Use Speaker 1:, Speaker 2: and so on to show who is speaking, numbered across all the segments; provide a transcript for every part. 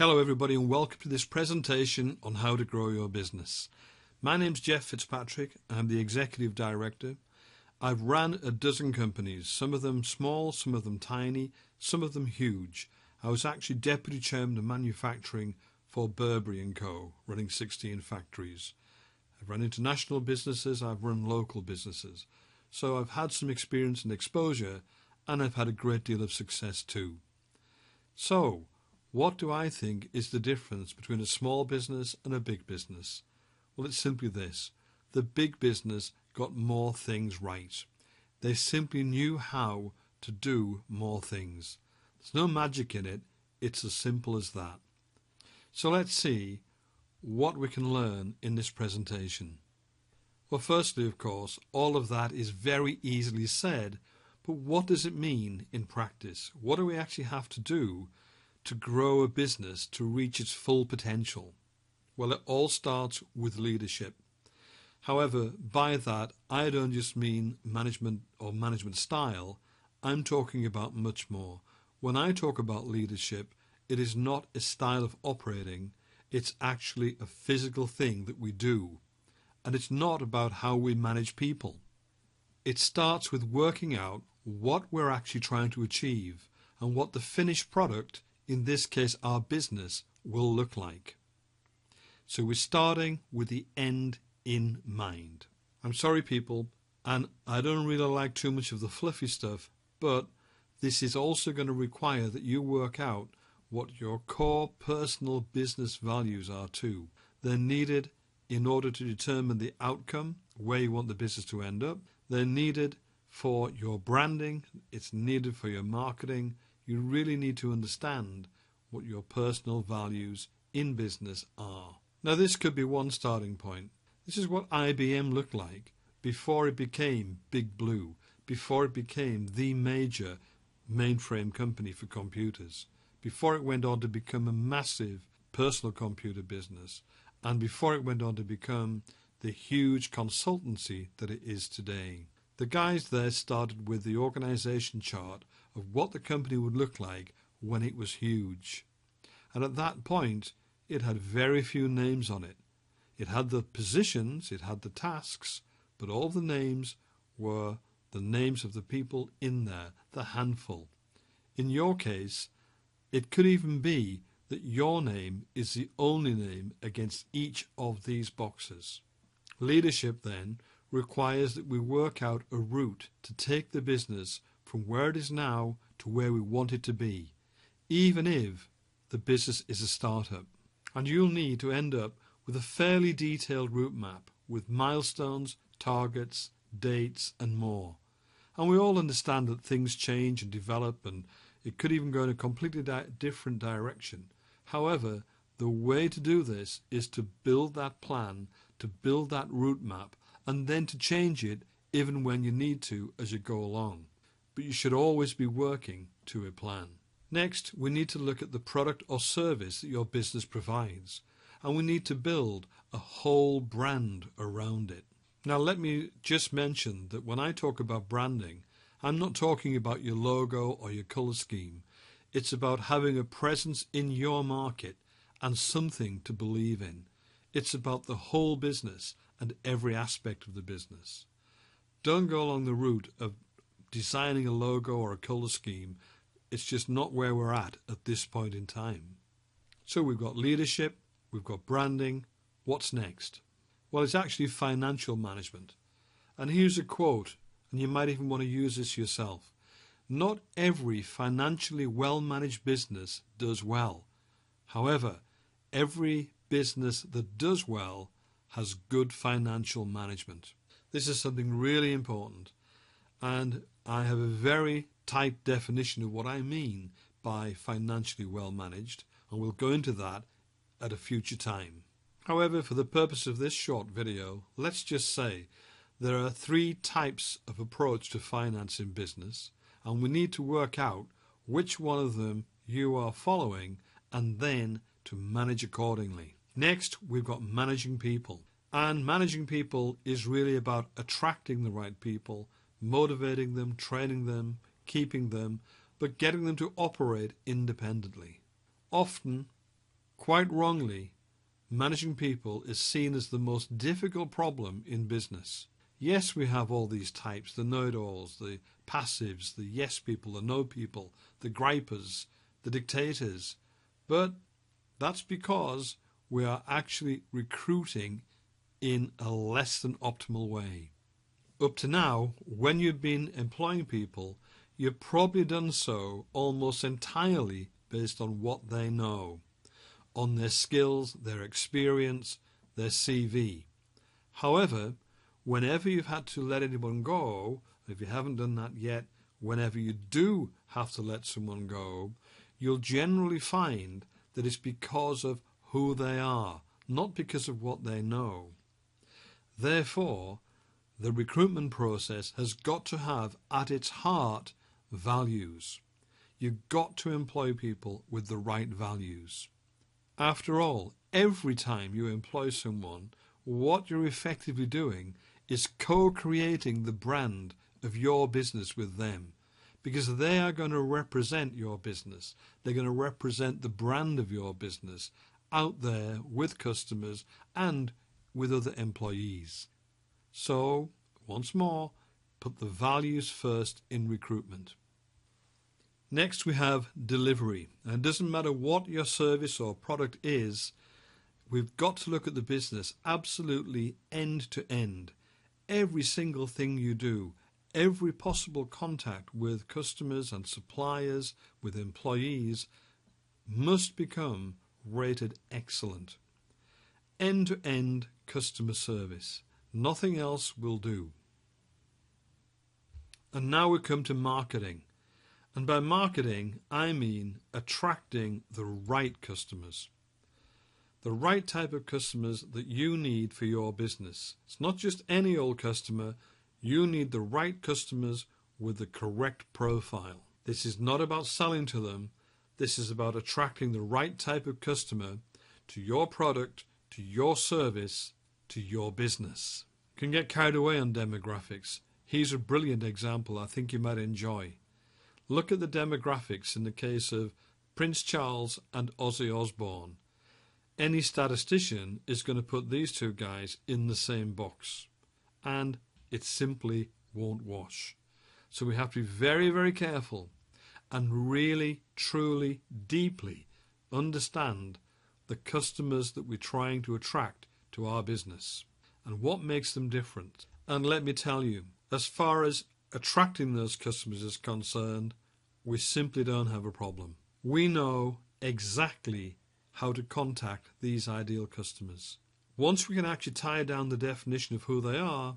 Speaker 1: Hello everybody and welcome to this presentation on how to grow your business. My name's Jeff Fitzpatrick. I'm the Executive Director. I've ran a dozen companies, some of them small, some of them tiny, some of them huge. I was actually Deputy Chairman of Manufacturing for Burberry & Co., running 16 factories. I've run international businesses, I've run local businesses. So I've had some experience and exposure, and I've had a great deal of success too. So, what do I think is the difference between a small business and a big business? Well, it's simply this. The big business got more things right. They simply knew how to do more things. There's no magic in it. It's as simple as that. So let's see what we can learn in this presentation. Well, firstly, of course, all of that is very easily said, but what does it mean in practice? What do we actually have to do to grow a business to reach its full potential? Well, it all starts with leadership. However, by that, I don't just mean management or management style. I'm talking about much more. When I talk about leadership, it is not a style of operating. It's actually a physical thing that we do. And it's not about how we manage people. It starts with working out what we're actually trying to achieve and what the finished product, in this case our business, will look like. So we're starting with the end in mind. I'm sorry people, and I don't really like too much of the fluffy stuff, but this is also going to require that you work out what your core personal business values are too. They're needed in order to determine the outcome, where you want the business to end up. They're needed for your branding. It's needed for your marketing. You really need to understand what your personal values in business are. Now, this could be one starting point. This is what IBM looked like before it became Big Blue, before it became the major mainframe company for computers, before it went on to become a massive personal computer business, and before it went on to become the huge consultancy that it is today. The guys there started with the organization chart of what the company would look like when it was huge. And at that point, it had very few names on it. It had the positions, it had the tasks, but all the names were the names of the people in there, the handful. In your case, it could even be that your name is the only name against each of these boxes. Leadership, then, requires that we work out a route to take the business from where it is now to where we want it to be, even if the business is a startup. And you'll need to end up with a fairly detailed route map with milestones, targets, dates, and more. And we all understand that things change and develop, and it could even go in a completely different direction. However, the way to do this is to build that plan, to build that route map, and then to change it even when you need to as you go along. But you should always be working to a plan. Next, we need to look at the product or service that your business provides, and we need to build a whole brand around it. Now, let me just mention that when I talk about branding, I'm not talking about your logo or your color scheme. It's about having a presence in your market and something to believe in. It's about the whole business and every aspect of the business. Don't go along the route of designing a logo or a color scheme. It's just not where we're at this point in time. So we've got leadership, we've got branding. What's next? Well, it's actually financial management. And here's a quote, and you might even want to use this yourself. Not every financially well-managed business does well. However, every business that does well has good financial management. This is something really important, and I have a very tight definition of what I mean by financially well-managed, and we'll go into that at a future time. However, for the purpose of this short video, let's just say there are 3 types of approach to finance in business, and we need to work out which one of them you are following and then to manage accordingly. Next, we've got managing people. And managing people is really about attracting the right people, motivating them, training them, keeping them, but getting them to operate independently. Often, Quite wrongly, managing people is seen as the most difficult problem in business. Yes, we have all these types, the know-it-alls, the passives, the yes people, the no people, the gripers, the dictators, but that's because we are actually recruiting in a less than optimal way. Up to now, when you've been employing people, you've probably done so almost entirely based on what they know, on their skills, their experience, their CV. However, whenever you've had to let anyone go, if you haven't done that yet, whenever you do have to let someone go, you'll generally find that it's because of who they are, not because of what they know. Therefore, the recruitment process has got to have at its heart values. You've got to employ people with the right values. After all, every time you employ someone, what you're effectively doing is co-creating the brand of your business with them, because they are going to represent your business. They're going to represent the brand of your business out there with customers and with other employees. So, once more, put the values first in recruitment. Next we have delivery. And it doesn't matter what your service or product is, we've got to look at the business absolutely end to end. Every single thing you do, every possible contact with customers and suppliers, with employees, must become rated excellent. End-to-end customer service. Nothing else will do. And now we come to marketing. And by marketing, I mean attracting the right customers. The right type of customers that you need for your business. It's not just any old customer. You need the right customers with the correct profile. This is not about selling to them. This is about attracting the right type of customer to your product, to your service, to your business. You can get carried away on demographics. Here's a brilliant example I think you might enjoy. Look at the demographics in the case of Prince Charles and Ozzy Osbourne. Any statistician is going to put these two guys in the same box, and it simply won't wash. So we have to be very, very careful and really, truly, deeply understand the customers that we're trying to attract to our business and what makes them different. And let me tell you, as far as attracting those customers is concerned, we simply don't have a problem. We know exactly how to contact these ideal customers. Once we can actually tie down the definition of who they are,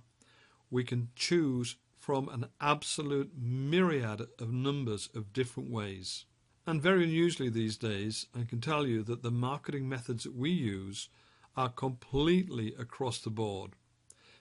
Speaker 1: we can choose from an absolute myriad of numbers of different ways. And very unusually these days, I can tell you that the marketing methods that we use are completely across the board.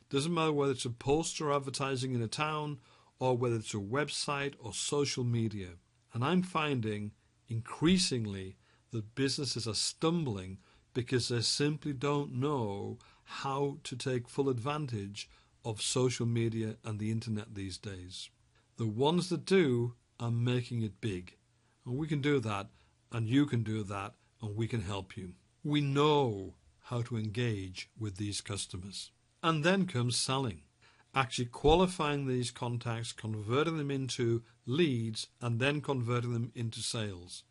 Speaker 1: Doesn't matter whether it's a poster advertising in a town or whether it's a website or social media. And I'm finding increasingly that businesses are stumbling because they simply don't know how to take full advantage of social media and the internet these days. The ones that do are making it big. And we can do that, and you can do that, and we can help you. We know how to engage with these customers. And then comes selling. Actually qualifying these contacts, converting them into leads, and then converting them into sales.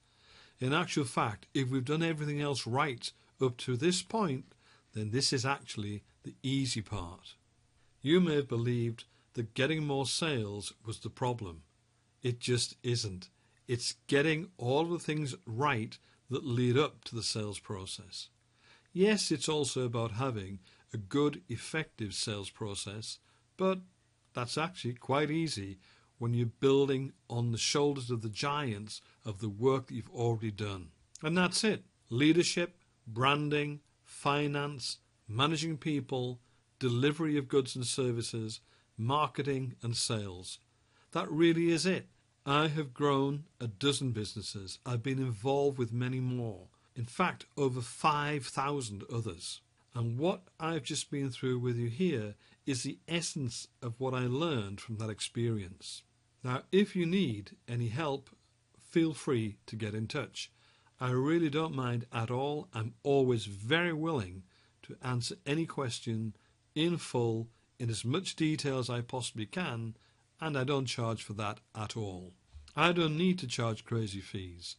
Speaker 1: In actual fact, if we've done everything else right up to this point, then this is actually the easy part. You may have believed that getting more sales was the problem. It just isn't. It's getting all the things right that lead up to the sales process. Yes, it's also about having a good, effective sales process, but that's actually quite easy when you're building on the shoulders of the giants of the work that you've already done. And that's it. Leadership, branding, finance, managing people, delivery of goods and services, marketing and sales. That really is it. I have grown a dozen businesses. I've been involved with many more. In fact, over 5,000 others. And what I've just been through with you here is the essence of what I learned from that experience. Now, if you need any help, feel free to get in touch. I really don't mind at all. I'm always very willing to answer any question in full, in as much detail as I possibly can, and I don't charge for that at all. I don't need to charge crazy fees.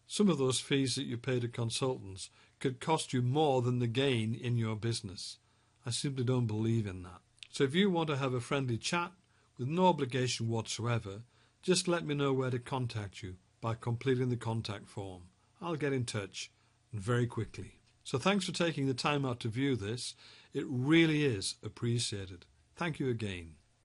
Speaker 1: Some of those fees that you pay to consultants could cost you more than the gain in your business. I simply don't believe in that. So if you want to have a friendly chat with no obligation whatsoever, just let me know where to contact you by completing the contact form. I'll get in touch, and very quickly. So thanks for taking the time out to view this. It really is appreciated. Thank you again.